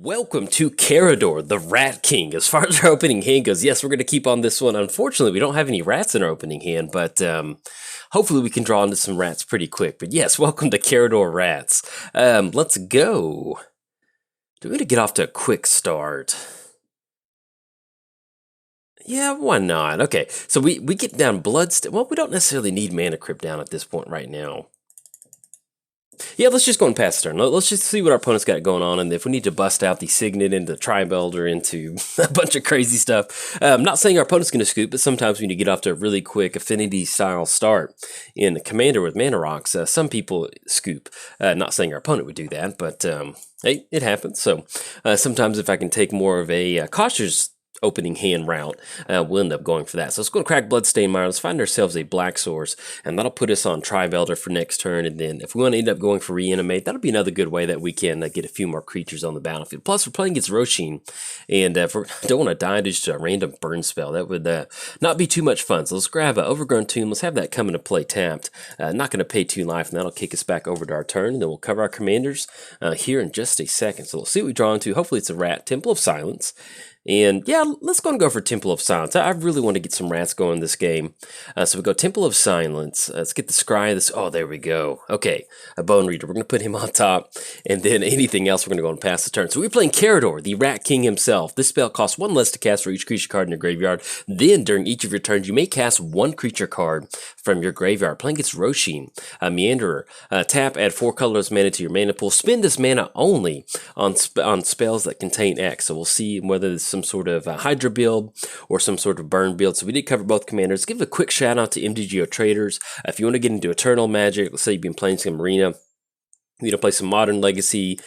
Welcome to Karador, the Rat King. As far as our opening hand goes, yes, we're going to keep on this one. Unfortunately, we don't have any rats in our opening hand, but hopefully we can draw into some rats pretty quick. But yes, welcome to Karador Rats. Let's go. Do we want to get off to a quick start? Yeah, why not? Okay, so we get down well, we don't necessarily need Mana Crypt down at this point right now. Yeah, let's just go and pass the turn. Let's just see what our opponent's got going on, and if we need to bust out the Signet into Tri-Belder into a bunch of crazy stuff. I'm not saying our opponent's going to scoop, but sometimes we need to get off to a really quick Affinity-style start in Commander with Mana Rocks. Some people scoop. Not saying our opponent would do that, but hey, it happens. So sometimes if I can take more of a cautious opening hand route, we'll end up going for that. So let's go and crack Bloodstained Mire. Let's find ourselves a black source, and that'll put us on Tri-Belder for next turn. And then if we want to end up going for Reanimate, that'll be another good way that we can get a few more creatures on the battlefield. Plus, we're playing against Rosheen, and if we don't want to die to just a random burn spell, that would not be too much fun. So let's grab an Overgrown Tomb. Let's have that come into play tapped. Not going to pay 2 life, and that'll kick us back over to our turn. And then we'll cover our commanders here in just a second. So we'll see what we draw into. Hopefully it's a rat. Temple of Silence. And yeah, let's go and go for Temple of Silence. I really want to get some rats going in this game. So we go Temple of Silence. Let's get the Scry. Oh, there we go. Okay, a Bone Reader. We're going to put him on top. And then anything else, we're going to go and pass the turn. So we're playing Karador, the Rat King himself. This spell costs 1 less to cast for each creature card in your graveyard. Then, during each of your turns, you may cast 1 creature card from your graveyard. Playing against Rosheen, a Meanderer. Tap, add 4 colorless mana to your mana pool. Spend this mana only on spells that contain X. So we'll see whether it's some sort of Hydra build or some sort of burn build. So we did cover both commanders. Give a quick shout out to MTGOTraders. If you want to get into Eternal Magic, let's say you've been playing some Arena, you want to play some Modern Legacy,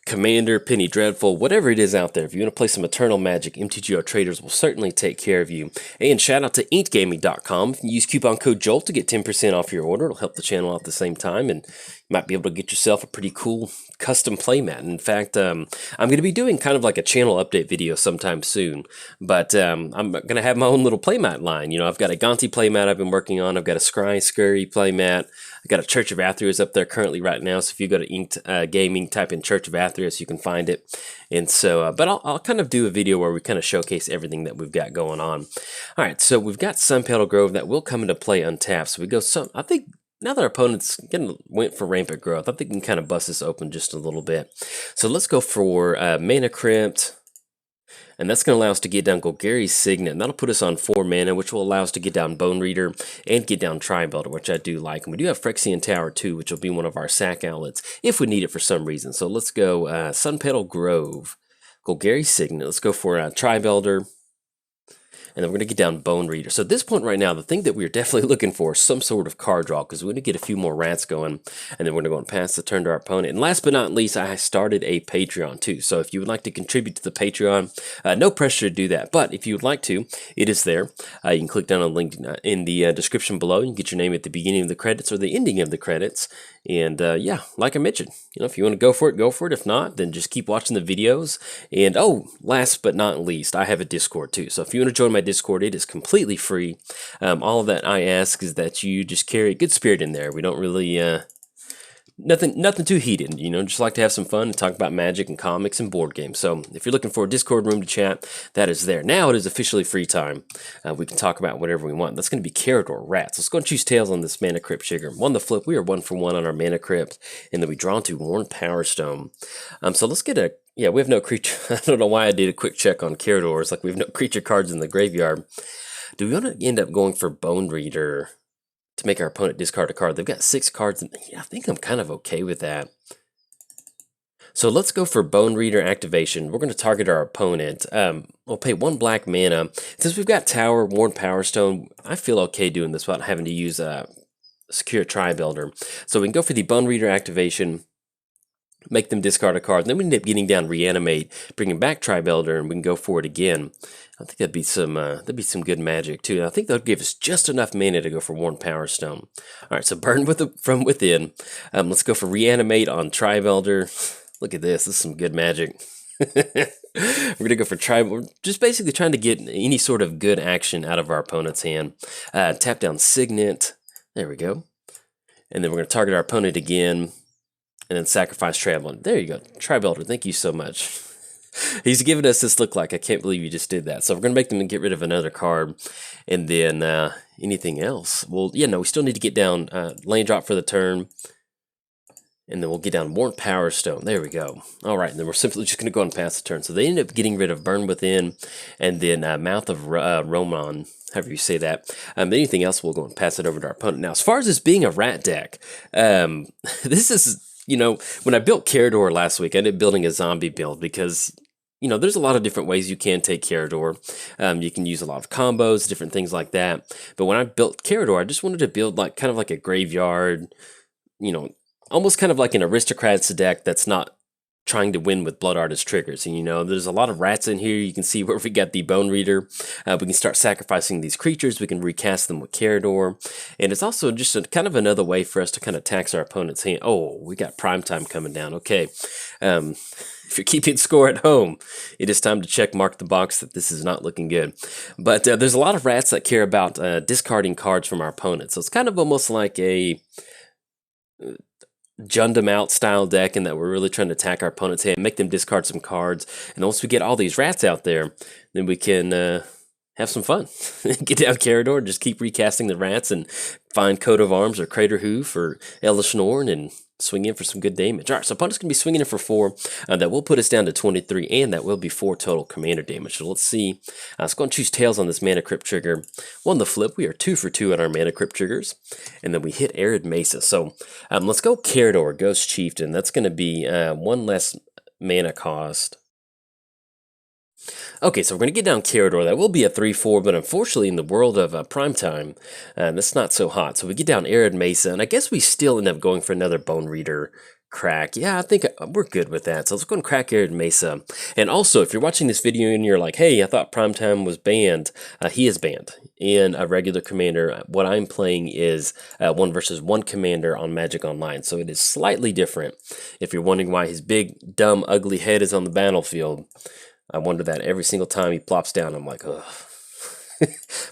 Commander, Penny Dreadful, whatever it is out there. If you want to play some Eternal Magic, MTGOTraders will certainly take care of you. And shout out to inkgaming.com. If you use coupon code JOLT to get 10% off your order, it'll help the channel out at the same time, and you might be able to get yourself a pretty cool custom playmat. In fact, I'm going to be doing kind of like a channel update video sometime soon, but I'm going to have my own little playmat line. You know, I've got a Gonti playmat I've been working on. I've got a Scurry playmat. I've got a Church of Athreus up there currently right now. So if you go to Inked Gaming, type in Church of Athreus, you can find it. And so, but I'll kind of do a video where we kind of showcase everything that we've got going on. All right, so we've got Sunpetal Grove that will come into play untapped. So we go I think now that our opponents went for Rampant Growth, I think we can kind of bust this open just a little bit. So let's go for Mana Crypt. And that's going to allow us to get down Golgari's Signet, and that'll put us on 4 mana, which will allow us to get down Bone Reader and get down Tri-Belder, which I do like. And we do have Phyrexian Tower too, which will be one of our sack outlets if we need it for some reason. So let's go Sunpetal Grove, Golgari's Signet. Let's go for Tri-Belder. And then we're going to get down Bone Reader. So at this point right now, the thing that we're definitely looking for is some sort of card draw, because we're going to get a few more rats going, and then we're going to go and pass the turn to our opponent. And last but not least, I started a Patreon too. So if you would like to contribute to the Patreon, no pressure to do that. But if you would like to, it is there. You can click down on the link in the description below. You can get your name at the beginning of the credits or the ending of the credits. And yeah, like I mentioned, you know, if you want to go for it, go for it. If not, then just keep watching the videos. And oh, last but not least, I have a Discord too. So if you want to join my Discord, it is completely free. All that I ask is that you just carry a good spirit in there. We don't really nothing too heated, you know, just like to have some fun and talk about magic and comics and board games. So if you're looking for a Discord room to chat, that is there. Now it is officially free time. We can talk about whatever we want. That's going to be Karador Rats. Let's go and choose tails on this Mana Crypt Sugar. On the flip, we are 1 for 1 on our Mana Crypt, and then we draw into Worn Power Stone. So let's get yeah, we have no creature. I don't know why I did a quick check on Karador. It's like we have no creature cards in the graveyard. Do we want to end up going for Bone Reader to make our opponent discard a card? They've got 6 cards, and yeah, I think I'm kind of okay with that. So let's go for Bone Reader activation. We're going to target our opponent. We'll pay 1 black mana. Since we've got Tower, Worn Power Stone, I feel okay doing this without having to use Secure Tri-Belder. So we can go for the Bone Reader activation, make them discard a card, and then we end up getting down Reanimate, bringing back Tri-Belder, and we can go for it again. I think that'd be some good magic too. And I think that would give us just enough mana to go for Worn Power Stone. All right, so burn from within. Let's go for Reanimate on Tri-Belder. Look at this. This is some good magic. We're gonna go for We're just basically trying to get any sort of good action out of our opponent's hand. Tap down Signet. There we go. And then we're gonna target our opponent again, and then sacrifice Tri-Belder. There you go, Tri-Belder. Thank you so much. He's giving us this look like, I can't believe you just did that. So we're going to make them get rid of another card. And then anything else? Well, yeah, no, we still need to get down land drop for the turn. And then we'll get down Warrant Power Stone. There we go. All right, and then we're simply just going to go and pass the turn. So they end up getting rid of Burn Within and then Mouth of Roman, however you say that. Anything else, we'll go and pass it over to our opponent. Now, as far as this being a rat deck, this is, you know, when I built Karador last week, I ended up building a zombie build because, you know, there's a lot of different ways you can take Karador. You can use a lot of combos, different things like that. But when I built Karador, I just wanted to build like kind of like a graveyard, you know, almost kind of like an aristocrats deck that's not trying to win with Blood Artist triggers. And you know, there's a lot of rats in here. You can see where we got the Bone Reader. We can start sacrificing these creatures. We can recast them with Karador. And it's also just kind of another way for us to kind of tax our opponent's hand. Oh, we got prime time coming down. Okay. If you're keeping score at home, it is time to check mark the box that this is not looking good. But there's a lot of rats that care about discarding cards from our opponent. So it's kind of almost like a Jund out style deck, and that we're really trying to attack our opponent's hand, make them discard some cards. And once we get all these rats out there, then we can have some fun. Get down Karador, just keep recasting the rats and find Coat of Arms or Crater Hoof or Ellis Norn and swing in for some good damage. All right, so opponent's going to be swinging in for 4. That will put us down to 23, and that will be 4 total commander damage. So let's see. Let's go and choose Tails on this Mana Crypt trigger. On the flip, we are 2 for 2 on our Mana Crypt triggers, and then we hit Arid Mesa. So let's go Karador, Ghost Chieftain. That's going to be 1 less mana cost. Okay, so we're going to get down Karador. That will be a 3-4, but unfortunately in the world of Primetime, that's not so hot. So we get down Arid Mesa, and I guess we still end up going for another Bone Reader crack. Yeah, I think we're good with that. So let's go and crack Arid Mesa. And also, if you're watching this video and you're like, hey, I thought Primetime was banned, he is banned in a regular commander. What I'm playing is 1 versus 1 commander on Magic Online, so it is slightly different. If you're wondering why his big, dumb, ugly head is on the battlefield, I wonder that every single time he plops down. I'm like, ugh.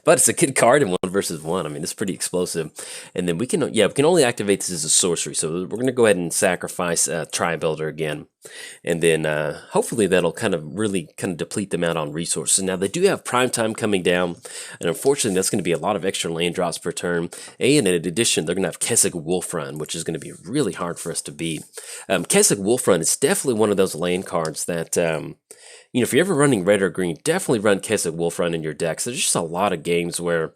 But it's a good card in 1 versus 1. I mean, it's pretty explosive. And then we can only activate this as a sorcery. So we're going to go ahead and sacrifice Tri-Builder again. And then hopefully that'll kind of really deplete them out on resources. Now, they do have Prime Time coming down. And unfortunately, that's going to be a lot of extra land drops per turn. And in addition, they're going to have Kessig Wolfrun, which is going to be really hard for us to beat. Kessig Wolfrun is definitely one of those land cards that... you know, if you're ever running red or green, definitely run Kessig Wolfrun in your decks. There's just a lot of games where,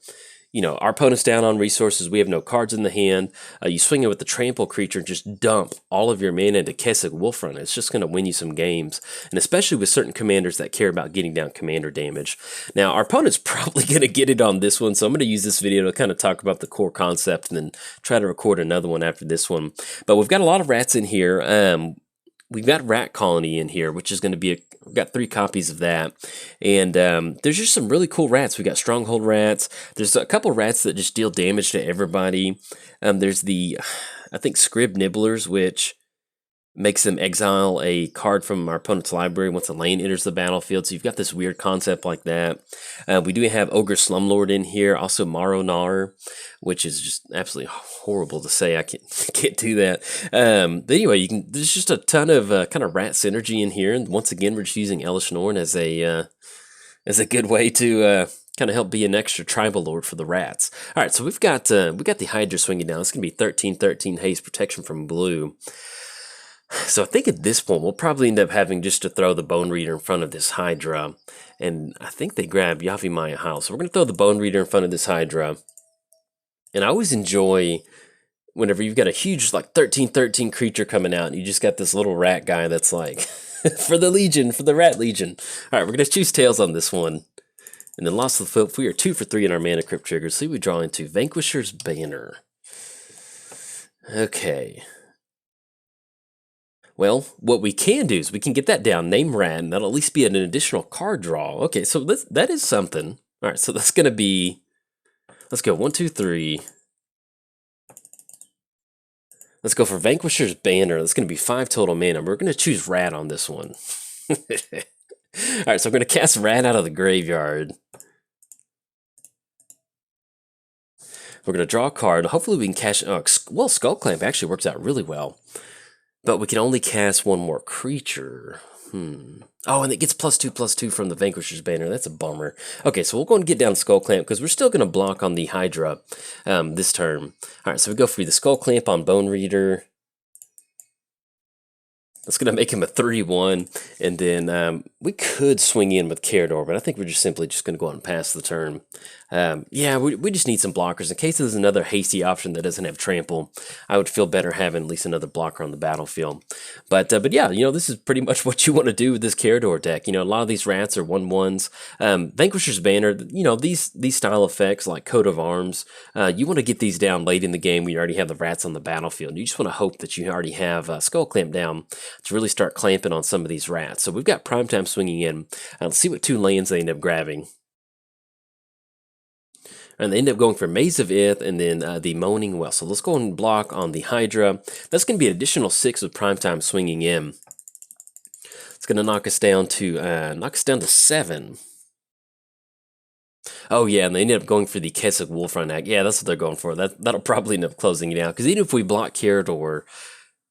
you know, our opponent's down on resources, we have no cards in the hand, you swing it with the trample creature and just dump all of your mana into Kessig Wolfrun. It's just going to win you some games, and especially with certain commanders that care about getting down commander damage. Now, our opponent's probably going to get it on this one, so I'm going to use this video to kind of talk about the core concept and then try to record another one after this one. But we've got a lot of rats in here. We've got Rat Colony in here, which is going to be we've got 3 copies of that. And there's just some really cool rats. We got Stronghold Rats. There's a couple rats that just deal damage to everybody. There's the, I think, Scrib Nibblers, which makes them exile a card from our opponent's library once a lane enters the battlefield. So you've got this weird concept like that. We do have Ogre Slumlord in here, also Maronar, which is just absolutely horrible to say. I can't do that. But anyway, there's just a ton of kind of rat synergy in here. And once again, we're just using Ellis Norn as a good way to kind of help be an extra tribal lord for the rats. All right, so we got the Hydra swinging down. It's going to be 13/13 haste protection from blue. So I think at this point, we'll probably end up having just to throw the Bone Reader in front of this Hydra. And I think they grab Yavimaya House. So we're going to throw the Bone Reader in front of this Hydra. And I always enjoy whenever you've got a huge, like, 13/13 creature coming out, and you just got this little rat guy that's like, for the Legion, for the Rat Legion. All right, we're going to choose Tails on this one. And then Lost to the Flip, we are 2 for 3 in our Mana Crypt triggers. So we draw into Vanquisher's Banner. Okay. Well, what we can do is we can get that down, name Rat, and that'll at least be an additional card draw. Okay, so that is something. All right, so that's going to be, let's go 1, 2, 3. Let's go for Vanquisher's Banner. That's going to be 5 total mana. We're going to choose Rat on this one. All right, so I'm going to cast Rat out of the graveyard. We're going to draw a card. Hopefully we can cash, Skull Clamp actually works out really well. But we can only cast 1 more creature. Oh, and it gets +2/+2 from the Vanquisher's Banner. That's a bummer. Okay, so we'll go and get down Skull Clamp because we're still going to block on the Hydra this turn. All right, so we go for the Skull Clamp on Bone Reader. That's going to make him a 3/1, and then we could swing in with Karador, but I think we're just simply just going to go out and pass the turn. Yeah, we just need some blockers. In case there's another hasty option that doesn't have trample, I would feel better having at least another blocker on the battlefield. But yeah, you know, this is pretty much what you want to do with this Karador deck. You know, a lot of these rats are 1/1s. Vanquisher's Banner, you know, these style effects like Coat of Arms, you want to get these down late in the game when you already have the rats on the battlefield. You just want to hope that you already have Skull Clamp down to really start clamping on some of these rats. So we've got Primetime swinging in. Let's see what 2 lands they end up grabbing. And they end up going for Maze of Ith and then the Moaning Well. So let's go and block on the Hydra. That's going to be an additional 6 with Primetime swinging in. It's going to knock us down to 7. Oh yeah, and they ended up going for the Kessig Wolfrun Act. Yeah, that's what they're going for. That'll probably end up closing it out. Because even if we block Karador,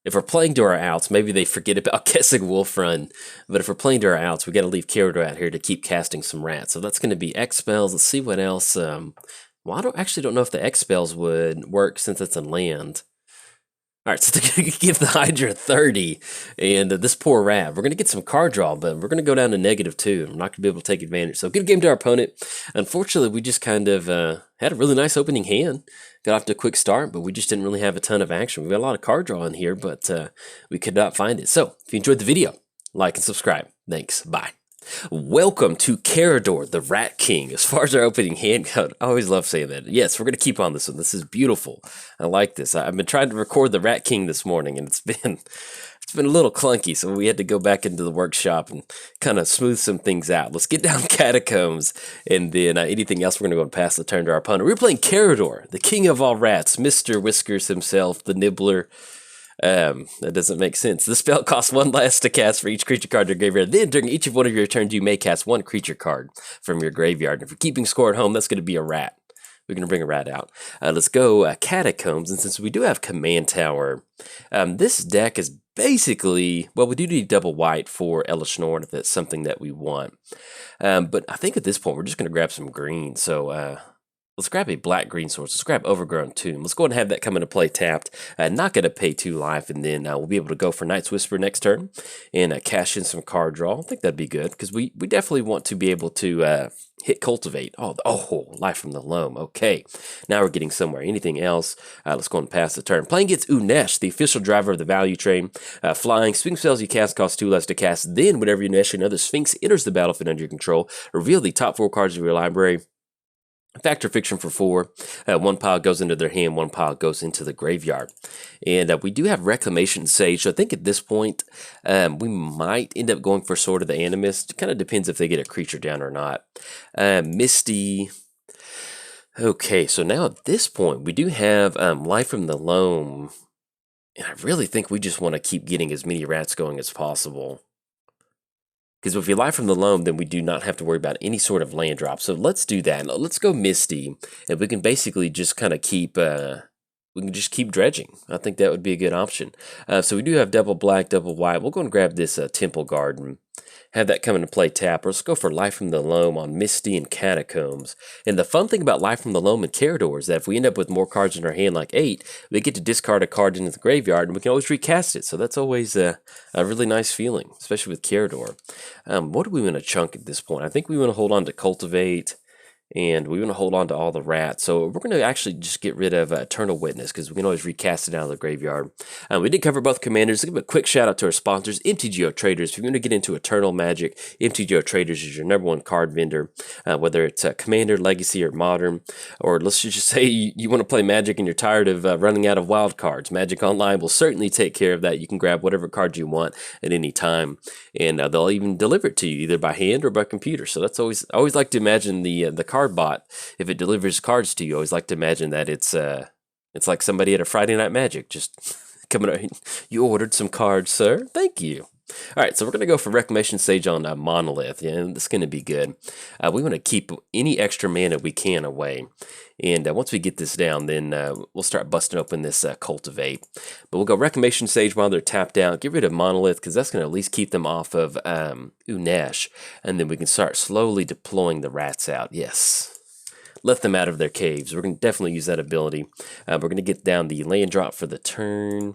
if we're playing to our outs, maybe they forget about Kessig Wolfrun. But if we're playing to our outs, we got to leave Karador out here to keep casting some rats. So that's going to be X spells. Let's see what else. Well, I actually don't know if the X spells would work since it's a land. All right, so they're going to give the Hydra 30, and this poor rat. We're going to get some card draw, but we're going to go down to -2. I'm not going to be able to take advantage. So good game to our opponent. Unfortunately, we just kind of had a really nice opening hand. Got off to a quick start, but we just didn't really have a ton of action. We got a lot of card draw in here, but we could not find it. So if you enjoyed the video, like and subscribe. Thanks. Bye. Welcome to Karador, the Rat King. As far as our opening hand goes, I always love saying that. Yes, we're going to keep on this one. This is beautiful. I like this. I've been trying to record the Rat King this morning, and it's been a little clunky, so we had to go back into the workshop and kind of smooth some things out. Let's get down Catacombs, and then anything else, we're going to go and pass the turn to our opponent. We're playing Karador, the king of all rats, Mr. Whiskers himself, the Nibbler. That doesn't make sense. The spell costs 1 less to cast for each creature card in your graveyard. Then, during each of one of your turns, you may cast 1 creature card from your graveyard. And if you're keeping score at home, that's going to be a rat. We're going to bring a rat out. Let's go Catacombs. And since we do have Command Tower, this deck is basically, well, we do need double white for Elish Norn if that's something that we want. But I think at this point, we're just going to grab some green. So, let's grab a black-green source. Let's grab Overgrown Tomb. Let's go ahead and have that come into play tapped. Not going to pay 2 life, and then we'll be able to go for Night's Whisper next turn and cash in some card draw. I think that'd be good, because we definitely want to be able to hit Cultivate. Oh, Life from the Loam. Okay, now we're getting somewhere. Anything else? Let's go and pass the turn. Playing against Unesh, the official driver of the value train. Flying, swing spells you cast cost 2 less to cast. Then, whenever Unesh or another Sphinx enters the battlefield under your control, reveal the top 4 cards of your library. Fact or fiction for 4. 1 pile goes into their hand, 1 pile goes into the graveyard. And we do have Reclamation Sage, so I think at this point we might end up going for Sword of the Animist. It kind of depends if they get a creature down or not. Misty. Okay, so now at this point we do have Life from the Loam. And I really think we just want to keep getting as many rats going as possible. Because if we Life from the Loam, then we do not have to worry about any sort of land drop. So let's do that. Let's go Misty, and we can basically just kind of keep, we can just keep dredging. I think that would be a good option. So we do have double black, double white. We'll go and grab this Temple Garden, have that come into play tap. Let's go for Life from the Loam on Misty and Catacombs. And the fun thing about Life from the Loam and Karador is that if we end up with more cards in our hand, like 8, we get to discard a card into the graveyard, and we can always recast it. So that's always a really nice feeling, especially with Karador. What do we want to chunk at this point? I think we want to hold on to Cultivate, and we want to hold on to all the rats. So we're going to actually just get rid of Eternal Witness, because we can always recast it out of the graveyard. We did cover both commanders. Let's give a quick shout out to our sponsors, MTGOTraders. If you're going to get into Eternal Magic, MTGOTraders is your #1 card vendor, whether it's Commander, Legacy, or Modern. Or let's just say you want to play Magic and you're tired of running out of wild cards. Magic Online will certainly take care of that. You can grab whatever card you want at any time, and they'll even deliver it to you either by hand or by computer. So that's always, I always like to imagine the card bot, if it delivers cards to you, I always like to imagine that it's like somebody at a Friday Night Magic just coming out. You ordered some cards, sir. Thank you. All right, so we're going to go for Reclamation Sage on Monolith. Yeah, that's going to be good. We want to keep any extra mana we can away. And once we get this down, then we'll start busting open this Cultivate. But we'll go Reclamation Sage while they're tapped out. Get rid of Monolith, because that's going to at least keep them off of Unesh. And then we can start slowly deploying the rats out. Yes. Let them out of their caves. We're going to definitely use that ability. We're going to get down the land drop for the turn.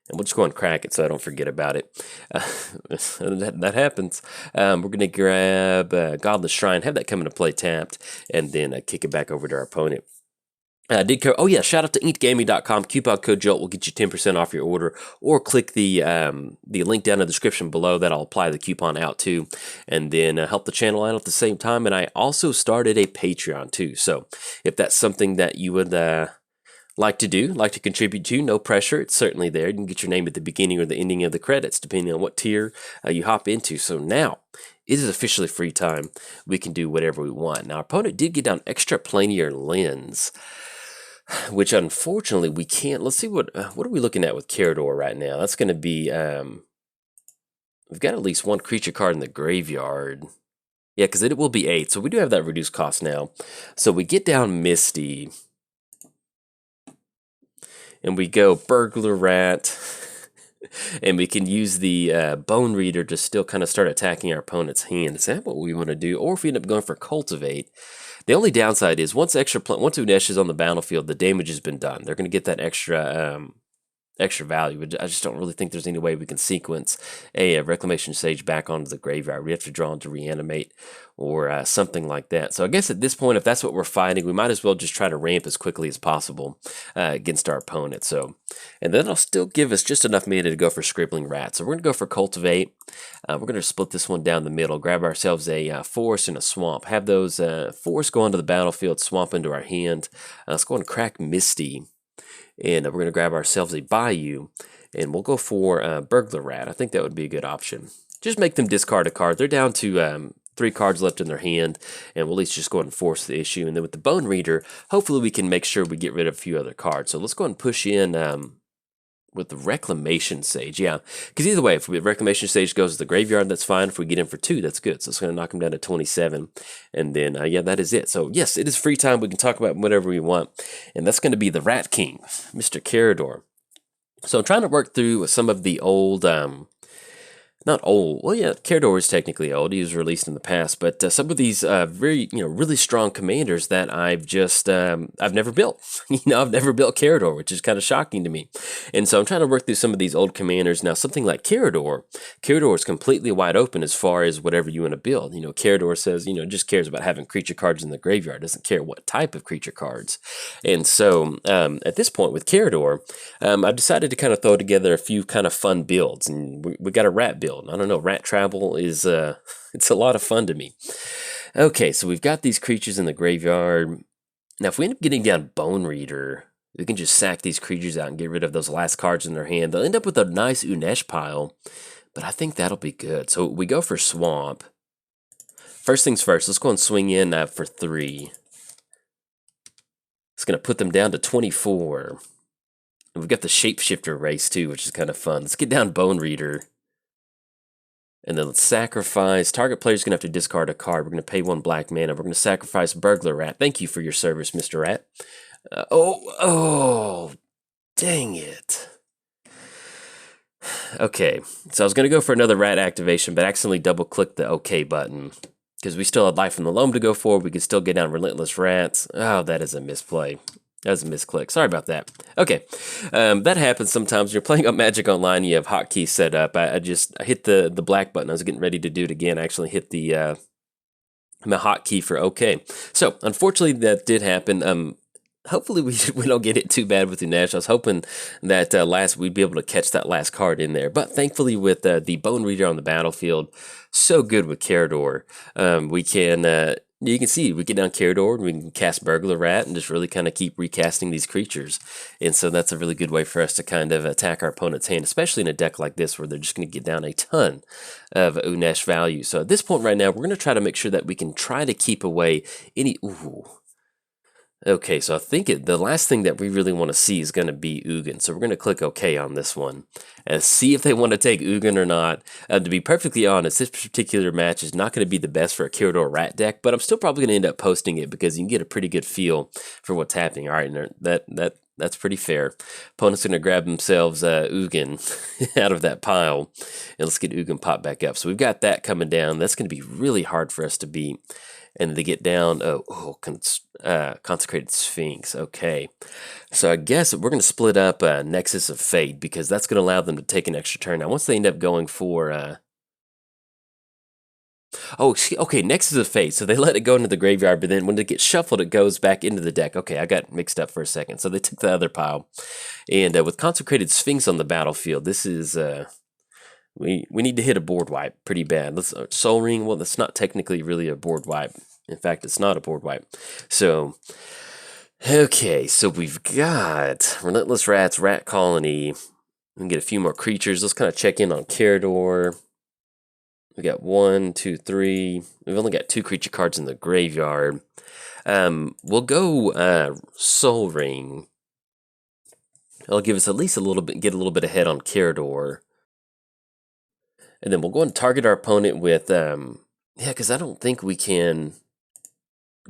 And we'll just go and crack it so I don't forget about it. That happens. We're going to grab Godless Shrine, have that come into play tapped, and then kick it back over to our opponent. Oh yeah, shout out to inkgaming.com. Coupon code JOLT will get you 10% off your order, or click the link down in the description below. That'll apply the coupon out to, and then help the channel out at the same time. And I also started a Patreon too. So if that's something that you would like to contribute to, no pressure, it's certainly there. You can get your name at the beginning or the ending of the credits, depending on what tier you hop into. So now, it is officially free time. We can do whatever we want. Now, our opponent did get down Extra Planar Lens, which unfortunately we can't. Let's see, what are we looking at with Karador right now? That's going to be, we've got at least one creature card in the graveyard. Yeah, because it will be 8, so we do have that reduced cost now. So we get down Misty, and we go Burglar Rat, and we can use the Bone Reader to still kind of start attacking our opponent's hand. Is that what we want to do? Or if we end up going for Cultivate, the only downside is once Unesh is on the battlefield, the damage has been done. They're going to get that extra value. But I just don't really think there's any way we can sequence a Reclamation Sage back onto the graveyard. We have to draw into Reanimate or something like that. So I guess at this point, if that's what we're fighting, we might as well just try to ramp as quickly as possible against our opponent. So, and then it'll still give us just enough mana to go for Scribbling Rat. So we're going to go for Cultivate. We're going to split this one down the middle, grab ourselves a Forest and a Swamp. Have those forests go onto the battlefield, Swamp into our hand. Let's go and crack Misty. And we're going to grab ourselves a Bayou, and we'll go for Burglar Rat. I think that would be a good option. Just make them discard a card. They're down to 3 cards left in their hand, and we'll at least just go ahead and force the issue. And then with the Bone Reader, hopefully we can make sure we get rid of a few other cards. So let's go ahead and push in with the Reclamation Sage. Yeah, because either way, if we Reclamation Sage goes to the graveyard, that's fine. If we get in for 2, that's good. So it's going to knock him down to 27. And then, yeah, that is it. So yes, it is free time. We can talk about whatever we want. And that's going to be the Rat King, Mr. Karador. So I'm trying to work through some of the old, not old, well, yeah, Karador is technically old. He was released in the past, but some of these very, really strong commanders that I've just, I've never built. I've never built Karador, which is kind of shocking to me. And so I'm trying to work through some of these old commanders. Now, something like Karador is completely wide open as far as whatever you want to build. Karador says, just cares about having creature cards in the graveyard, doesn't care what type of creature cards. And so at this point with Karador, I've decided to kind of throw together a few kind of fun builds, and we got a rat build. I don't know, rat travel is, it's a lot of fun to me. Okay, so we've got these creatures in the graveyard. Now, if we end up getting down Bone Reader, we can just sack these creatures out and get rid of those last cards in their hand. They'll end up with a nice Unesh pile, but I think that'll be good. So we go for Swamp. First things first, let's go and swing in for 3. It's going to put them down to 24. And we've got the Shapeshifter race too, which is kind of fun. Let's get down Bone Reader. And then let's sacrifice. Target player's going to have to discard a card. We're going to pay 1 black mana. We're going to sacrifice Burglar Rat. Thank you for your service, Mr. Rat. Oh, dang it. Okay, so I was going to go for another rat activation, but accidentally double-clicked the OK button. Because we still had life from the loam to go for. We could still get down Relentless Rats. Oh, that is a misplay. That was a misclick. Sorry about that. Okay, that happens sometimes. When you're playing on Magic Online, you have hotkeys set up. I hit the black button. I was getting ready to do it again. I actually hit the my hotkey for OK. So, unfortunately, that did happen. Hopefully, we don't get it too bad with Unesh. I was hoping that we'd be able to catch that last card in there. But thankfully, with the Bone Reader on the battlefield, so good with Karador. We can... you can see we get down Karador and we can cast Burglar Rat and just really kind of keep recasting these creatures. And so that's a really good way for us to kind of attack our opponent's hand, especially in a deck like this where they're just going to get down a ton of Unesh value. So at this point right now, we're going to try to make sure that we can try to keep away any... Ooh. Okay, so I think the last thing that we really want to see is going to be Ugin. So we're going to click OK on this one and see if they want to take Ugin or not. To be perfectly honest, this particular match is not going to be the best for a Karador rat deck, but I'm still probably going to end up posting it because you can get a pretty good feel for what's happening. All right, that's pretty fair. Opponent's going to grab themselves Ugin out of that pile, and let's get Ugin popped back up. So we've got that coming down. That's going to be really hard for us to beat. And they get down, Consecrated Sphinx. Okay, so I guess we're going to split up Nexus of Fate because that's going to allow them to take an extra turn. Now, once they end up going for, okay, Nexus of Fate. So they let it go into the graveyard, but then when it gets shuffled, it goes back into the deck. Okay, I got mixed up for a second. So they took the other pile, and with Consecrated Sphinx on the battlefield, this is we need to hit a board wipe pretty bad. Let's Soul Ring. Well, that's not technically really a board wipe. In fact, it's not a board wipe. So, okay, so we've got Relentless Rats, Rat Colony. We can get a few more creatures. Let's kind of check in on Karador. We got 1, 2, 3. We've only got 2 creature cards in the graveyard. We'll go Soul Ring. It'll give us at least a little bit, get a little bit ahead on Karador. And then we'll go and target our opponent with, yeah, because I don't think we can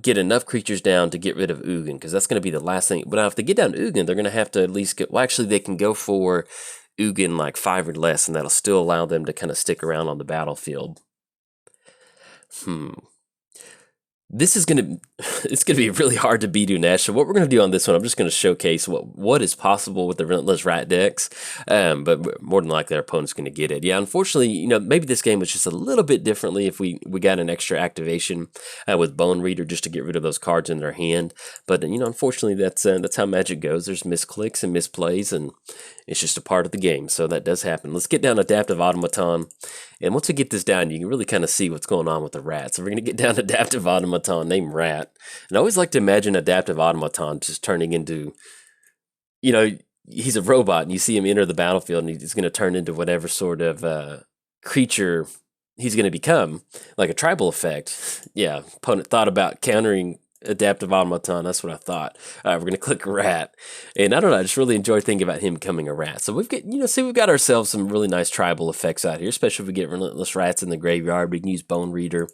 get enough creatures down to get rid of Ugin, because that's going to be the last thing. But now if they get down to Ugin, they're going to have to at least get, well, actually, they can go for Ugin like 5 or less, and that'll still allow them to kind of stick around on the battlefield. This is going to be really hard to beat Unesh. So what we're going to do on this one, I'm just going to showcase what is possible with the Relentless Rat decks, but more than likely our opponent's going to get it. Yeah, unfortunately, maybe this game was just a little bit differently if we got an extra activation with Bone Reader just to get rid of those cards in their hand. But, unfortunately, that's how Magic goes. There's misclicks and misplays, and it's just a part of the game, so that does happen. Let's get down Adaptive Automaton, and once we get this down, you can really kind of see what's going on with the rat. So we're going to get down Adaptive Automaton named Rat, and I always like to imagine Adaptive Automaton just turning into, he's a robot, and you see him enter the battlefield, and he's going to turn into whatever sort of creature he's going to become, like a tribal effect. Yeah, opponent thought about countering Adaptive Automaton, that's what I thought. All right, we're gonna click Rat, and I don't know, I just really enjoy thinking about him becoming a rat. So we've got, we've got ourselves some really nice tribal effects out here, especially if we get Relentless Rats in the graveyard. We can use Bone Reader,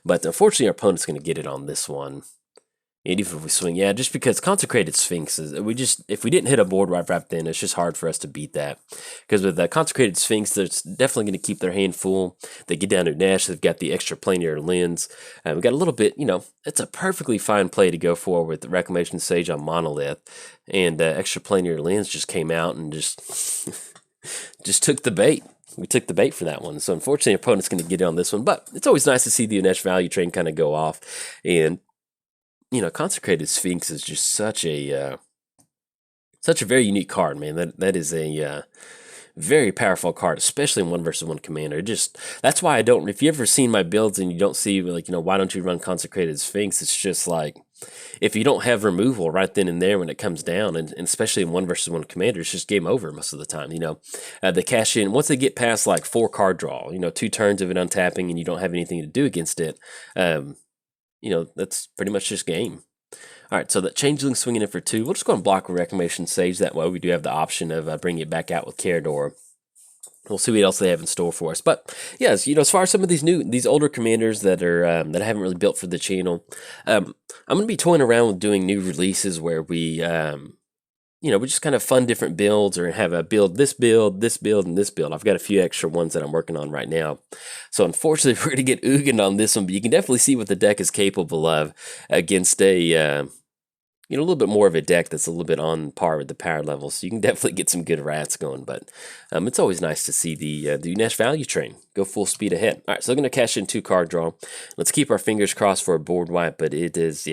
but unfortunately our opponent's gonna get it on this one. And even if we swing, yeah, just because Consecrated Sphinx is, if we didn't hit a board wipe right then, it's just hard for us to beat that. Because with the Consecrated Sphinx, they're definitely going to keep their hand full. They get down to Unesh, they've got the extra planar lens. We got a little bit, it's a perfectly fine play to go for with the Reclamation Sage on Monolith. And extra planar lens just came out and just, just took the bait. We took the bait for that one. So unfortunately, our opponent's going to get it on this one. But it's always nice to see the Unesh value train kind of go off. And Consecrated Sphinx is just such a very unique card, man. That is a very powerful card, especially in 1v1 commander. That's why I don't. If you ever seen my builds and you don't see why don't you run Consecrated Sphinx? It's just like if you don't have removal right then and there when it comes down, and especially in 1v1 commander, it's just game over most of the time. They cash in once they get past like 4 card draw. 2 turns of it untapping, and you don't have anything to do against it. That's pretty much just game. All right, so that Changeling swinging in for 2. We'll just go and block with Reclamation Sage. That way we do have the option of bringing it back out with Karador. We'll see what else they have in store for us. But yes, as far as some of these older commanders that are that I haven't really built for the channel, I'm going to be toying around with doing new releases where we we just kind of fund different builds, or have a build, and this build. I've got a few extra ones that I'm working on right now. So unfortunately, we're going to get Ugin on this one, but you can definitely see what the deck is capable of against a, a little bit more of a deck that's a little bit on par with the power level. So you can definitely get some good rats going, but it's always nice to see the Unesh value train go full speed ahead. All right, so I'm going to cash in 2 card draw. Let's keep our fingers crossed for a board wipe, but it's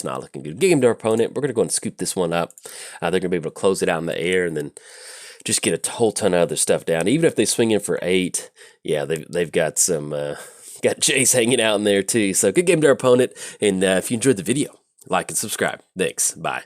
not looking good. Get him to our opponent. We're going to go and scoop this one up. They're going to be able to close it out in the air and then just get a whole ton of other stuff down. Even if they swing in for 8, yeah, they've got some got Jace hanging out in there too. So good game to our opponent, and if you enjoyed the video, like and subscribe. Thanks. Bye.